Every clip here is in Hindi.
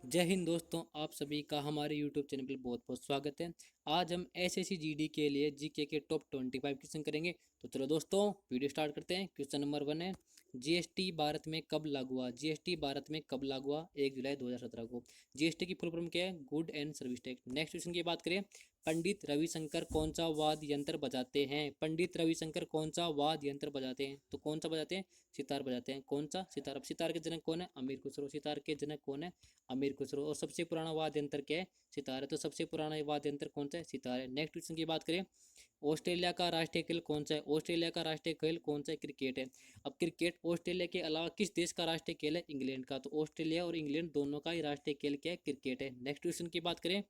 जय हिंद दोस्तों, आप सभी का हमारे YouTube चैनल पर बहुत बहुत स्वागत है। आज हम एसएससी जीडी के लिए जीके के टॉप 25 क्वेश्चन करेंगे। तो चलो दोस्तों, वीडियो स्टार्ट करते हैं। क्वेश्चन नंबर 1 है, जीएसटी भारत में कब लागू हुआ? जीएसटी भारत में कब लागू हुआ? 1 जुलाई 2017 को। जीएसटी की फुल फॉर्म क्या है? Good and service tax. Next question की बात करें, पंडित रविशंकर कौन सा वाद्य यंत्र बजाते हैं? पंडित रविशंकर कौन सा वाद्य यंत्र बजाते हैं? तो कौन सा बजाते हैं? सितार बजाते हैं। कौन सा? सितार। अब सितार के जनक कौन है? अमीर खुसरो। सितार के जनक कौन है? अमीर खुसरो। और सबसे पुराना वाद्य यंत्र क्या है? सितार है। तो सबसे पुराना वाद्य यंत्र कौन सा है? सितार है। नेक्स्ट क्वेश्चन की बात करें, ऑस्ट्रेलिया का राष्ट्रीय खेल कौन सा है? ऑस्ट्रेलिया का राष्ट्रीय खेल कौन सा है? क्रिकेट है। अब क्रिकेट ऑस्ट्रेलिया के अलावा किस देश का राष्ट्रीय खेल है? इंग्लैंड का। तो ऑस्ट्रेलिया और इंग्लैंड दोनों का ही राष्ट्रीय खेल क्या है? क्रिकेट है। नेक्स्ट क्वेश्चन की बात करें,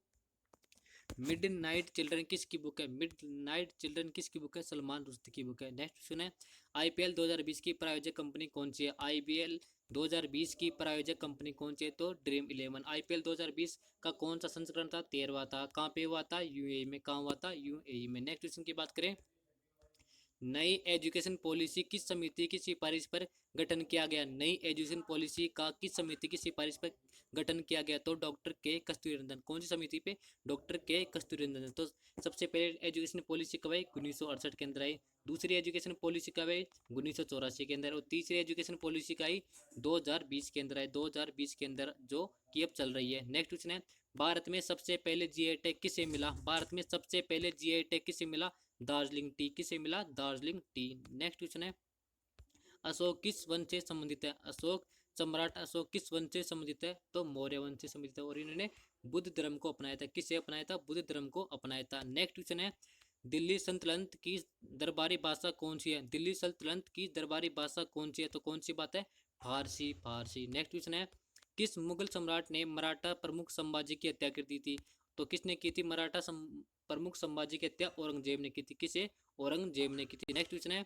मिड नाइट चिल्ड्रन किसकी बुक है? मिड नाइट चिल्ड्रन किसकी बुक है? सलमान रुश्दी की बुक है। नेक्स्ट क्वेश्चन है, आईपीएल 2020 की प्रायोजक कंपनी कौन सी है? आईपीएल 2020 की प्रायोजक कंपनी कौन सी है? तो ड्रीम 11। आईपीएल 2020 का कौन सा संस्करण था? 13वां था। कहाँ पे हुआ था? यूएई में। कहाँ हुआ था? यूएई में। नेक्स्ट क्वेश्चन की बात करें, नई एजुकेशन पॉलिसी किस समिति की सिफारिश पर गठन किया गया? नई एजुकेशन पॉलिसी का किस समिति की सिफारिश पर गठन किया गया? तो डॉक्टर के कस्तूरीरंगन। कौन सी समिति पे? डॉक्टर के कस्तूरीरंगन। तो सबसे पहले एजुकेशन पॉलिसी कब आई? 1968 के अंदर आई। दूसरी एजुकेशन पॉलिसी कब आई? 1984 के अंदर। और तीसरी एजुकेशन पॉलिसी का आई 2020 के अंदर आई। 2020 के अंदर, जो कि अब चल रही है। नेक्स्ट क्वेश्चन है, भारत में सबसे पहले जीआई टैग किसे मिला? भारत में सबसे पहले जीआई टैग किसे मिला? दार्जिलिंग टी। किसे मिला? दार्जिलिंग टी। नेक्स्ट क्वेश्चन है, अशोक किस वंश से संबंधित है? अशोक, सम्राट अशोक किस वंश से संबंधित है? तो मौर्य वंश से संबंधित है। और इन्होंने बुद्ध धर्म को अपनाया था। किसे अपनाया था? बुद्ध धर्म को अपनाया था। नेक्स्ट क्वेश्चन है, दिल्ली सल्तनत की दरबारी भाषा कौन सी है? दिल्ली सल्तनत की दरबारी भाषा कौन सी है? तो कौन सी बात है? फारसी। फारसी। नेक्स्ट क्वेश्चन है, किस मुगल सम्राट ने मराठा प्रमुख संभाजी की हत्या कर दी थी? तो किसने की थी मराठा प्रमुख संभाजी की हत्या? औरंगजेब ने की थी। किसे? औरंगजेब ने की थी। नेक्स्ट क्वेश्चन है,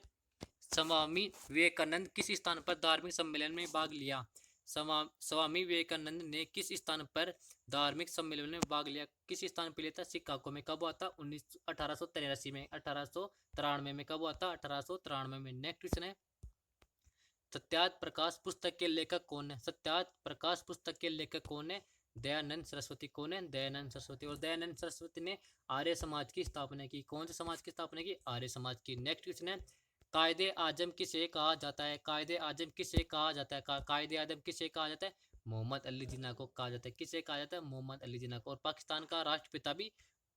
स्वामी विवेकानंद किस स्थान पर धार्मिक सम्मेलन में भाग लिया? स्वामी विवेकानंद ने किस स्थान पर धार्मिक सम्मेलन में भाग लिया? किस स्थान पर लिया था? शिकागो में। कब हुआ था? 1883 में। 1893 में। कब हुआ था? 1893 में। नेक्स्ट क्वेश्चन है, सत्यार्थ प्रकाश पुस्तक के लेखक कौन है? सत्यार्थ प्रकाश पुस्तक के लेखक कौन है? दयानंद सरस्वती। कौन है? दयानंद सरस्वती। और दयानंद सरस्वती ने आर्य समाज की स्थापना की। कौन से समाज की स्थापना की? आर्य समाज की। नेक्स्ट क्वेश्चन है, कायदे आजम किसे कहा जाता है? कायदे आजम किसे कहा जाता है? कायदे आजम किसे कहा जाता है? मोहम्मद अली जिन्ना को कहा जाता है। किसे कहा जाता है? मोहम्मद अली जिन्ना को। और पाकिस्तान का राष्ट्रपिता भी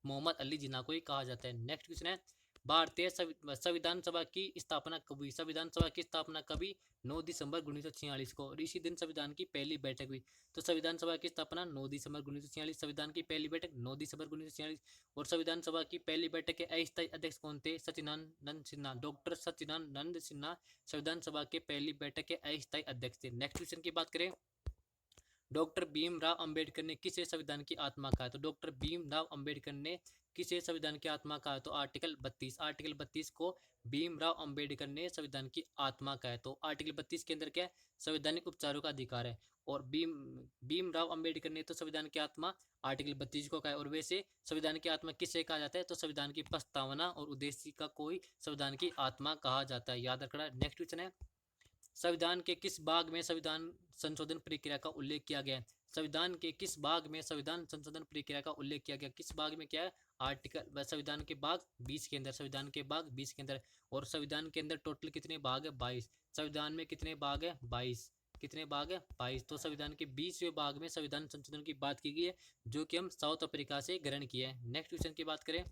मोहम्मद अली जिन्ना को ही कहा जाता है। नेक्स्ट क्वेश्चन है, भारतीय संविधान सभा की स्थापना कब हुई? संविधान सभा की स्थापना कभी? 9 दिसंबर 1946 को। और इसी दिन संविधान की पहली बैठक हुई। तो संविधान सभा की स्थापना 9 दिसंबर 1946। संविधान की पहली बैठक 9 दिसंबर 1946। और संविधान सभा की पहली बैठक के अस्थायी अध्यक्ष कौन थे? सच्चिदानंद सिन्हा। डॉक्टर सच्चिदानंद सिन्हा संविधान सभा के पहली बैठक के अस्थायी अध्यक्ष थे। नेक्स्ट क्वेश्चन की बात करें, डॉक्टर भीमराव अंबेडकर ने किसे संविधान की आत्मा कहा? तो डॉक्टर भीमराव अंबेडकर ने किसे संविधान की आत्मा कहा? तो आर्टिकल 32। आर्टिकल 32 को भीमराव अंबेडकर ने संविधान की आत्मा कहा है। तो आर्टिकल 32 के अंदर क्या है? संवैधानिक उपचारों का अधिकार है। और भीमराव अंबेडकर ने तो संविधान की आत्मा आर्टिकल 32 को कहा है। और वैसे संविधान की आत्मा किसे कहा जाता है? तो संविधान की प्रस्तावना और उद्देश्य का कोई संविधान की आत्मा कहा जाता है। याद रखना। नेक्स्ट क्वेश्चन है, संविधान के किस भाग में संविधान संशोधन प्रक्रिया का उल्लेख किया गया है? संविधान के किस भाग में संविधान संशोधन प्रक्रिया का उल्लेख किया गया? किस भाग में क्या है? आर्टिकल संविधान के भाग 20 के अंदर। संविधान के भाग 20 के अंदर। और संविधान के अंदर टोटल कितने भाग है? 22। संविधान में कितने भाग है? 22। कितने भाग है? 22। तो संविधान के 20वें भाग में संविधान संशोधन की बात की गई है, जो कि हम साउथ अफ्रीका से ग्रहण किया है। नेक्स्ट क्वेश्चन की बात करें,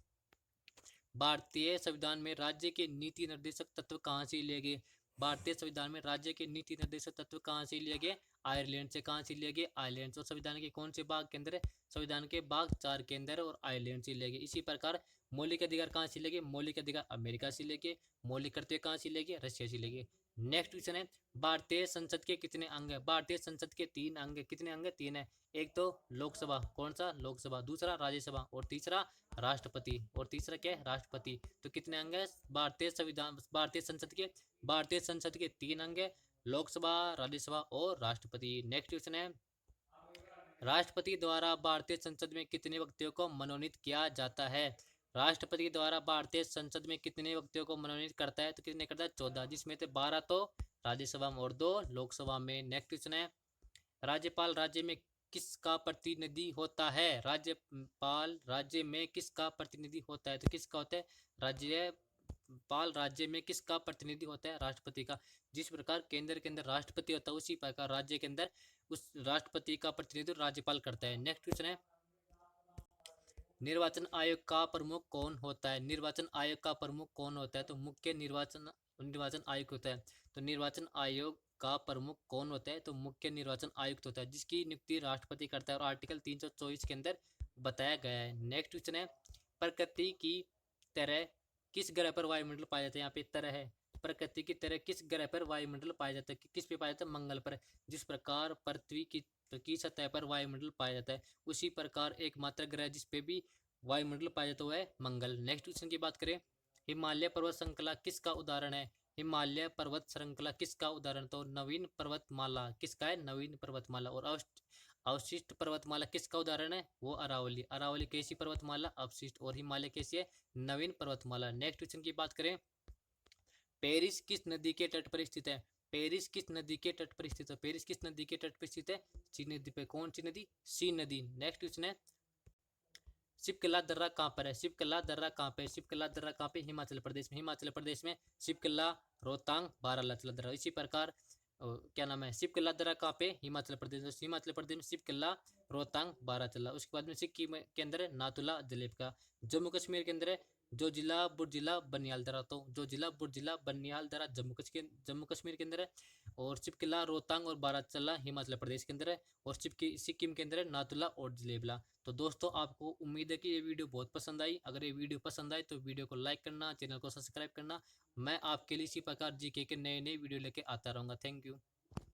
भारतीय संविधान में राज्य के नीति निर्देशक तत्व कहाँ से लिए गए? भारतीय संविधान में राज्य के नीति निर्देशक तत्व कहाँ से लिए गए? आयरलैंड से। कहाँ से लिए गए? आयरलैंड से। और संविधान के कौन से भाग के अंदर है? संविधान के भाग 4 के अंदर और आयरलैंड से लिए गए। इसी प्रकार मौलिक अधिकार कहाँ से लिए गए? मौलिक अधिकार अमेरिका से लिए गए। मौलिक कर्तव्य कहाँ से लिए गए? रशिया से लिए गए। नेक्स्ट क्वेश्चन है, भारतीय संसद के कितने अंग है? भारतीय संसद के 3 अंग है। कितने अंग है? 3 है। एक तो लोकसभा। कौन सा? लोकसभा। दूसरा राज्यसभा। और तीसरा राष्ट्रपति। और तीसरा क्या है? राष्ट्रपति। तो कितने अंग है भारतीय संविधान भारतीय संसद के? भारतीय संसद के 3 अंग है, लोकसभा, राज्यसभा और राष्ट्रपति। नेक्स्ट क्वेश्चन है, राष्ट्रपति द्वारा भारतीय संसद में कितने व्यक्तियों को मनोनीत किया जाता है? राष्ट्रपति द्वारा भारतीय संसद में कितने व्यक्तियों को मनोनीत करता है? तो कितने करता है? 14, जिसमें से 12 तो राज्यसभा में और 2 लोकसभा में। नेक्स्ट क्वेश्चन है, राज्यपाल राज्य में किसका प्रतिनिधि होता है? राज्यपाल राज्य में किसका प्रतिनिधि होता है? तो किसका होता है? राज्यपाल राज्य में किसका प्रतिनिधि होता है? राष्ट्रपति का। जिस प्रकार केंद्र के अंदर राष्ट्रपति होता है, उसी प्रकार राज्य के अंदर उस राष्ट्रपति का प्रतिनिधित्व राज्यपाल करता है। नेक्स्ट क्वेश्चन है, निर्वाचन आयोग का प्रमुख कौन होता है? निर्वाचन आयोग का प्रमुख कौन होता है? तो मुख्य निर्वाचन निर्वाचन आयुक्त होता है। तो निर्वाचन आयोग का प्रमुख कौन होता है? तो मुख्य निर्वाचन आयुक्त होता है, जिसकी नियुक्ति राष्ट्रपति करता है और आर्टिकल 324 के अंदर बताया गया है। नेक्स्ट क्वेश्चन है, प्रकृति की तरह किस ग्रह पर वायुमंडल पाया जाता है? यहाँ पे तरह है, प्रकृति की तरह किस ग्रह पर वायुमंडल पाया जाता है? किस पे पाया जाता है? मंगल पर। जिस प्रकार पृथ्वी की सतह पर वायुमंडल पाया जाता है, उसी प्रकार एकमात्र ग्रह जिसपे भी वायुमंडल पाया जाता है वह है मंगल। नेक्स्ट क्वेश्चन की बात करें, हिमालय पर्वत श्रृंखला किसका उदाहरण है? हिमालय पर्वत श्रृंखला किसका उदाहरण? तो नवीन पर्वतमाला किसका है? नवीन पर्वतमाला। और अवशिष्ट पर्वतमाला किसका उदाहरण है? वो अरावली। अरावली कैसी पर्वतमाला? अवशिष्ट। और हिमालय कैसी है? नवीन पर्वतमाला। नेक्स्ट क्वेश्चन की बात करें, पेरिस किस नदी के तट पर स्थित है? पेरिस किस नदी के तट पर स्थित है? पेरिस किस नदी के तट पर स्थित है? सी नदी पे। कौन सी नदी? सी नदी। नेक्स्ट क्वेश्चन है, शिवकला दर्रा कहाँ पर है? शिवकला दर्रा कहाँ पे? शिवकला दर्रा कहाँ पे? हिमाचल प्रदेश में। हिमाचल प्रदेश में शिवकला, रोहतांग, बारालाचला दर्रा। इसी प्रकार क्या नाम है? शिवकला दर्रा कहाँ पे? हिमाचल प्रदेश में। हिमाचल प्रदेश में शिवकला, रोहतांग, बाराचला। उसके बाद में सिक्किम के अंदर है नाथुला जलेब का। जम्मू कश्मीर के अंदर है जोजिला बुर्जिला बनियाल दर्रा। तो जोजिला बुर्जिला बनियाल दर्रा जम्मू कश्मीर के अंदर है। और शिवकिला, रोहतांग और बाराचला हिमाचल प्रदेश के अंदर है। और सिक्किम के अंदर है नाथुला और जलेबला। तो दोस्तों, आपको उम्मीद है कि ये वीडियो बहुत पसंद आई। अगर ये वीडियो पसंद आई तो वीडियो को लाइक करना, चैनल को सब्सक्राइब करना। मैं आपके लिए इसी प्रकार जीके के नए नए वीडियो लेके आता रहूँगा। Thank you.